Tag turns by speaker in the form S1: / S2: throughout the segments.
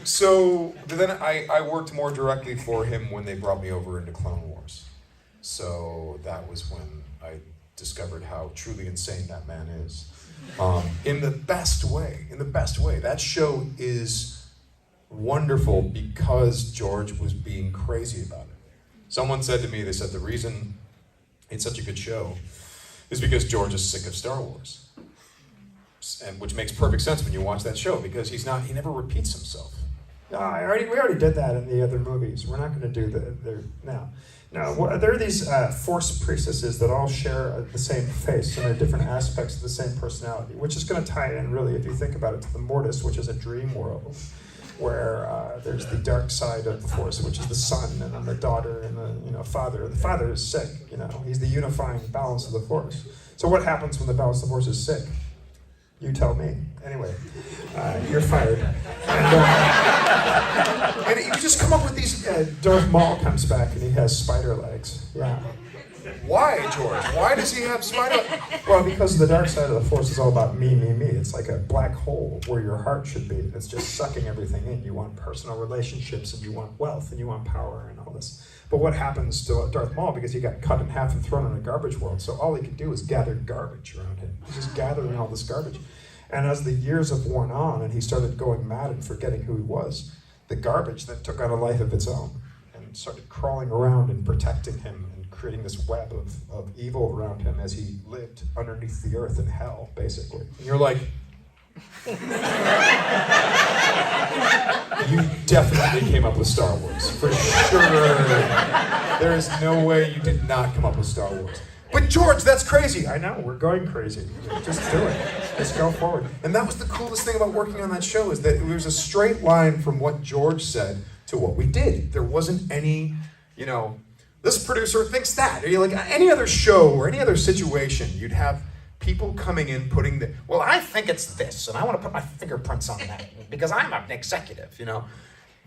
S1: So then I worked more directly for him when they brought me over into Clone Wars. So that was when I discovered how truly insane that man is. In the best way, That show is wonderful because George was being crazy about it. Someone said to me, they said the reason it's such a good show is because George is sick of Star Wars. And which makes perfect sense when you watch that show, because he never repeats himself.
S2: No, we already did that in the other movies. We're not going to do now. No, there are these Force priestesses that all share the same face and are different aspects of the same personality, which is going to tie in, really, if you think about it, to the Mortis, which is a dream world, where there's the dark side of the Force, which is the son, and then the daughter, and the father. The father is sick. He's the unifying balance of the Force. So what happens when the balance of the Force is sick? You tell me. Anyway, you're fired. And you just come up with these. Darth Maul comes back and he has spider legs. Yeah.
S1: Why, George? Why does he have spider legs?
S2: Well, because the dark side of the Force is all about me, me, me. It's like a black hole where your heart should be. It's just sucking everything in. You want personal relationships, and you want wealth, and you want power, and all this. But what happens to Darth Maul, because he got cut in half and thrown in a garbage world, so all he could do is gather garbage around him. He's just gathering all this garbage. And as the years have worn on and he started going mad and forgetting who he was, the garbage then took on a life of its own and started crawling around and protecting him and creating this web of evil around him as he lived underneath the earth in hell, basically.
S1: And you're like, you definitely came up with Star Wars, for sure. There is no way you did not come up with Star Wars. But George, that's crazy.
S2: I know, we're going crazy. Just do it. Just go forward.
S1: And that was the coolest thing about working on that show, is that there was a straight line from what George said to what we did. There wasn't any, this producer thinks that. Or like any other show or any other situation, you'd have people coming in putting well, I think it's this, and I want to put my fingerprints on that because I'm an executive,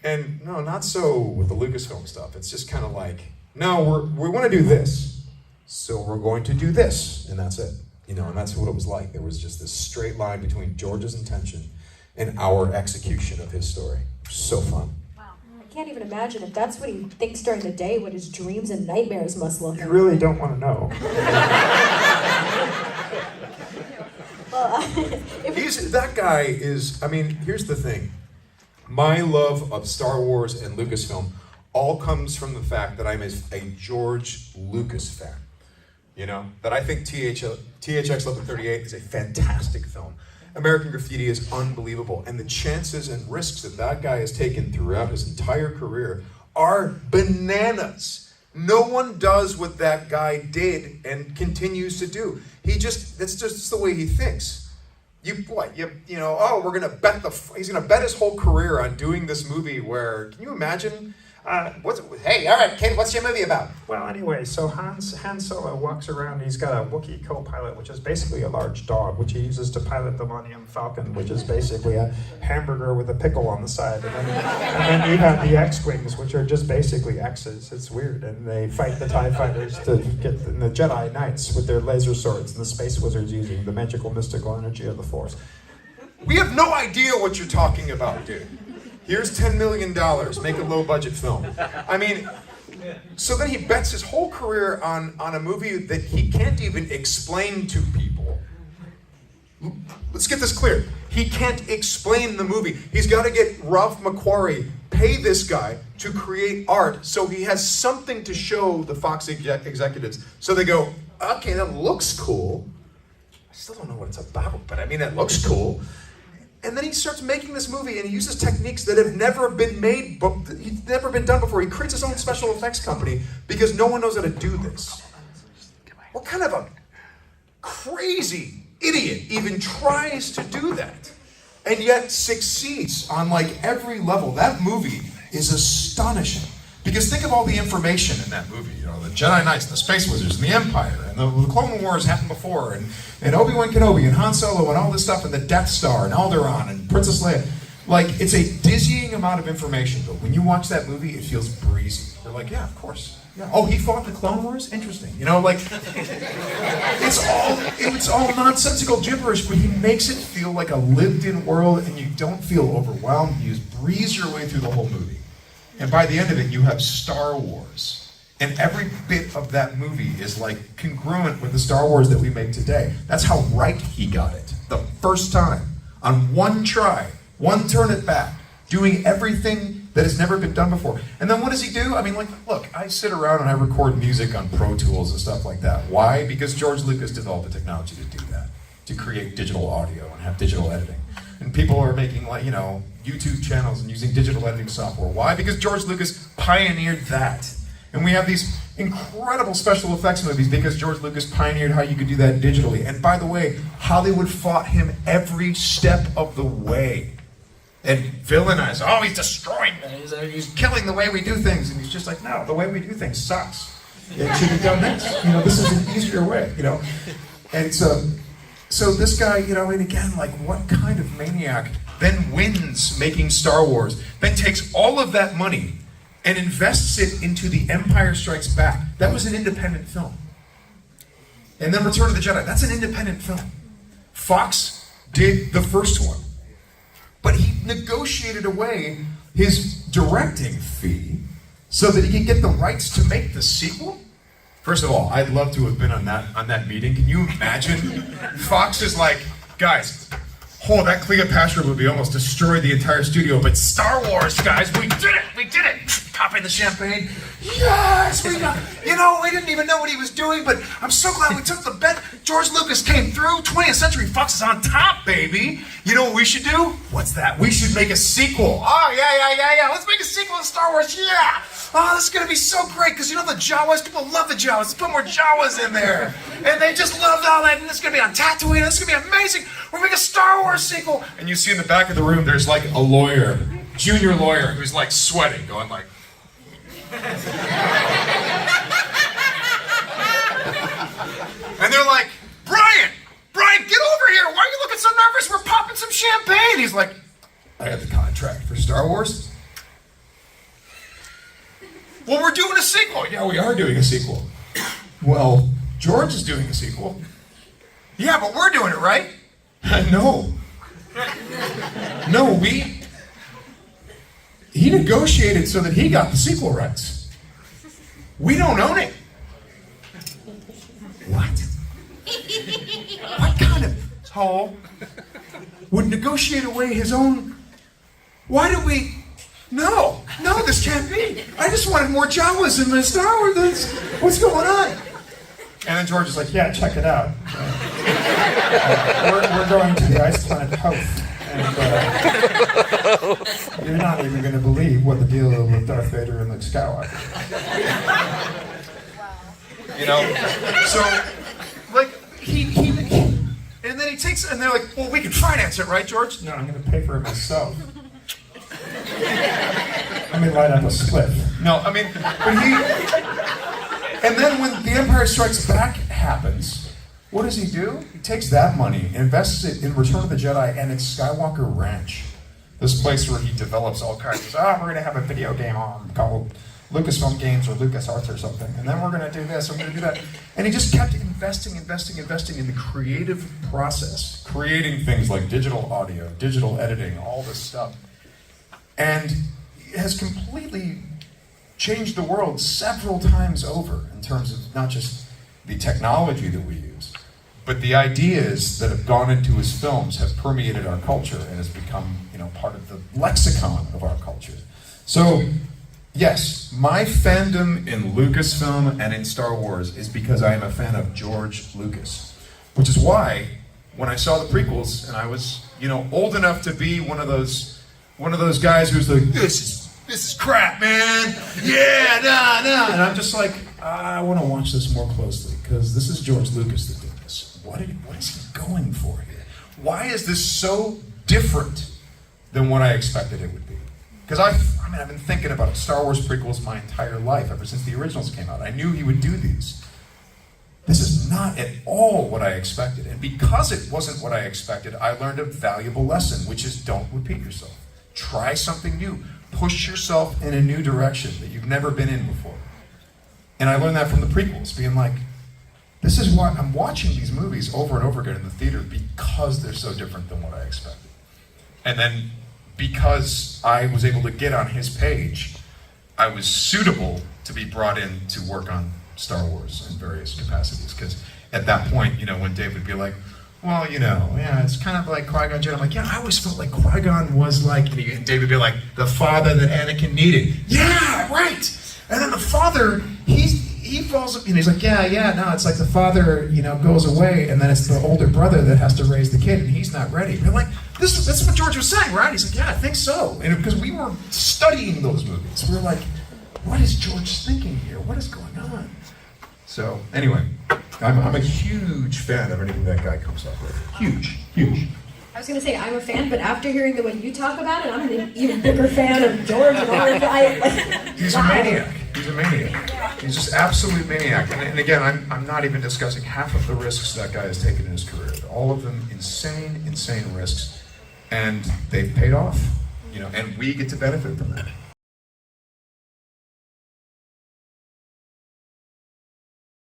S1: And no, not so with the Lucasfilm stuff. It's just kind of like, no, we want to do this. So we're going to do this, and that's it. And that's what it was like. There was just this straight line between George's intention and our execution of his story. So fun.
S3: Wow. I can't even imagine if that's what he thinks during the day, what his dreams and nightmares must look like.
S2: You really don't want to know.
S1: That guy is, here's the thing. My love of Star Wars and Lucasfilm all comes from the fact that I'm a George Lucas fan. That I think THX 1138 is a fantastic film. American Graffiti is unbelievable. And the chances and risks that guy has taken throughout his entire career are bananas. No one does what that guy did and continues to do. That's just the way he thinks. We're gonna bet he's gonna bet his whole career on doing this movie where, can you imagine? Hey, all right, kid, what's your movie about?
S2: Well, anyway, so Han Solo walks around. He's got a Wookiee co-pilot, which is basically a large dog, which he uses to pilot the Millennium Falcon, which is basically a hamburger with a pickle on the side. And then you have the X-Wings, which are just basically X's. It's weird. And they fight the TIE fighters to get the Jedi Knights with their laser swords, and the Space Wizards using the magical, mystical energy of the Force.
S1: We have no idea what you're talking about, dude. Here's $10 million, make a low-budget film. So then he bets his whole career on a movie that he can't even explain to people. Let's get this clear. He can't explain the movie. He's got to get Ralph McQuarrie, pay this guy to create art so he has something to show the Fox executives. So they go, okay, that looks cool. I still don't know what it's about, but it looks cool. And then he starts making this movie, and he uses techniques that have never been made, but he's never been done before. He creates his own special effects company because no one knows how to do this. What kind of a crazy idiot even tries to do that and yet succeeds on every level? That movie is astonishing. Because think of all the information in that movie, the Jedi Knights, the Space Wizards, and the Empire, and the Clone Wars happened before, and Obi-Wan Kenobi, and Han Solo, and all this stuff, and the Death Star, and Alderaan, and Princess Leia. It's a dizzying amount of information, but when you watch that movie, it feels breezy. You're like, yeah, of course. Yeah. Oh, he fought the Clone Wars? Interesting. You know, like, it's all nonsensical gibberish, but he makes it feel like a lived-in world, and you don't feel overwhelmed. You just breeze your way through the whole movie. And by the end of it, you have Star Wars. And every bit of that movie is like congruent with the Star Wars that we make today. That's how right he got it. The first time, on one try, one turn at bat, doing everything that has never been done before. And then what does he do? I mean, like, look, I sit around and I record music on Pro Tools and stuff like that. Why? Because George Lucas developed the technology to do that, to create digital audio and have digital editing. And people are making, like, you know, YouTube channels and using digital editing software. Why? Because George Lucas pioneered that. And we have these incredible special effects movies because George Lucas pioneered how you could do that digitally. And by the way, Hollywood fought him every step of the way. And villainized, oh, he's destroying things, he's killing the way we do things. And he's just like, no, the way we do things sucks. It should be done this. You know, this is an easier way, you know. And so this guy, you know, and again, like, what kind of maniac then wins making Star Wars, then takes all of that money and invests it into The Empire Strikes Back. That was an independent film. And then Return of the Jedi, that's an independent film. Fox did the first one. But he negotiated away his directing fee so that he could get the rights to make the sequel. First of all, I'd love to have been on that meeting. Can you imagine? Fox is like, guys, that Cleopatra movie almost destroyed the entire studio, but Star Wars, guys, we did it! Popping the champagne. Yes, we got, you know, we didn't even know what he was doing, but I'm so glad we took the bet. George Lucas came through. 20th Century Fox is on top, baby. You know what we should do? What's that? We should make a sequel. Oh, yeah. Let's make a sequel to Star Wars, yeah. Oh, this is going to be so great, because you know the Jawas, people love the Jawas. Let's put more Jawas in there. And they just love all that, and it's going to be on Tatooine. This is going to be amazing. We're making a Star Wars sequel. And you see in the back of the room, there's like a lawyer, junior lawyer, who's like sweating, going like, and they're like, Brian, get over here. Why are you looking so nervous? We're popping some champagne. He's like, I got the contract for Star Wars. Well, we're doing a sequel. Yeah, we are doing a sequel. Well, George is doing a sequel. Yeah, but we're doing it, right? No, he negotiated so that he got the sequel rights. We don't own it. What? What kind of asshole would negotiate away his own? Why do we? No, this can't be. I just wanted more Jawas in my Star Wars. What's going on? And then George is like, yeah, check it out. We're going to the ice planet Hoth. And you're not even going to believe what the deal is with Darth Vader and Luke Skywalker. You know, so like he and then he takes, and they're like, well, we can finance it, right, George? No, I'm going to pay for it myself. Let me light up a split. No, I mean, but and then when The Empire Strikes Back happens, what does he do? He takes that money, invests it in Return of the Jedi and its Skywalker Ranch. This place where he develops all kinds of, we're going to have a video game called Lucasfilm Games or LucasArts or something, and then we're going to do this, and we're going to do that. And he just kept investing in the creative process, creating things like digital audio, digital editing, all this stuff. And has completely changed the world several times over in terms of not just the technology that we use, but the ideas that have gone into his films have permeated our culture and has become, you know, part of the lexicon of our culture. So, yes, my fandom in Lucasfilm and in Star Wars is because I am a fan of George Lucas, which is why when I saw the prequels and I was, you know, old enough to be one of those guys who's like, this is crap, man. Yeah, nah. And I'm just like, I want to watch this more closely because this is George Lucas that did this. What is he going for here? Why is this so different than what I expected it would be? Because I've been thinking about Star Wars prequels my entire life, ever since the originals came out. I knew he would do these. This is not at all what I expected. And because it wasn't what I expected, I learned a valuable lesson, which is don't repeat yourself. Try something new. Push yourself in a new direction that you've never been in before. And I learned that from the prequels, being like, this is why I'm watching these movies over and over again in the theater because they're so different than what I expected. And then because I was able to get on his page, I was suitable to be brought in to work on Star Wars in various capacities. Because at that point, you know, when Dave would be like, well, you know, yeah, it's kind of like Qui-Gon Jinn. I'm like, yeah, I always felt like Qui-Gon was like, and Dave would be like, the father that Anakin needed. Yeah, right. And then the father, he falls, and he's like, yeah, no, it's like the father, you know, goes away, and then it's the older brother that has to raise the kid, and he's not ready. We're like, that's what George was saying, right? He's like, yeah, I think so. And because we were studying those movies, we were like, what is George thinking here? What is going on? So anyway, I'm a huge fan of anything that guy comes up with. Huge.
S3: I was going to say I'm a fan, but after hearing the way you talk about it, I'm an even bigger fan of George and all of that.
S1: He's a maniac. He's just absolute maniac. And again, I'm not even discussing half of the risks that guy has taken in his career. All of them insane risks, and they've paid off. You know, and we get to benefit from that.